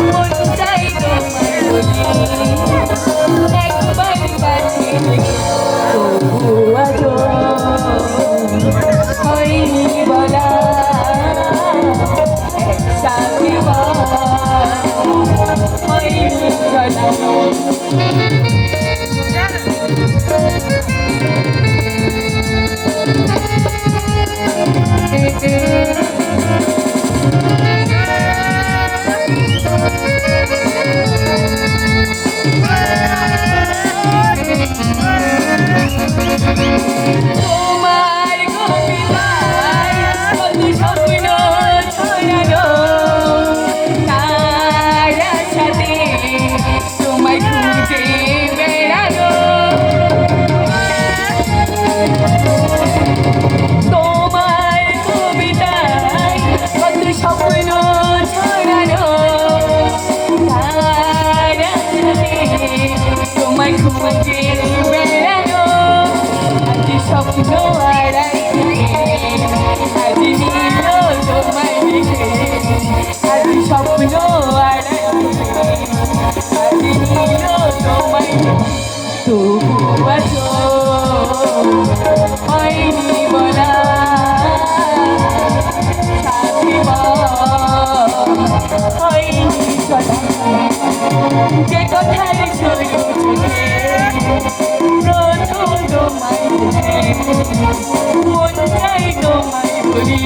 মন চাই তোমায় বলি একবার কাছে তবু আজো হয়নি বলা সাথে হয়নি চলা তোমার কবিতায় কত স্বপ্ন ছড়ানো তার সাথে তোমায় খুঁজে বেড়ানো তোমার কবিতায় কত স্বপ্ন ছড়ানো তার সাথে তোমায় খুঁজে বেড়ানো আজ স্বপ্ন আড়াই আজ নীল তোমায় দেখে আজ স্বপ্ন আড়াই আজ নীল তোমায় তবু আছো হয়নি বলা সাথে হয়নি চলা যে কথার শুরু থেকে প্রথম তোমায় মন চাই তোমায় বলি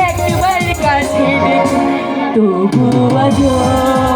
একবার কাছে দেখি তবু আজও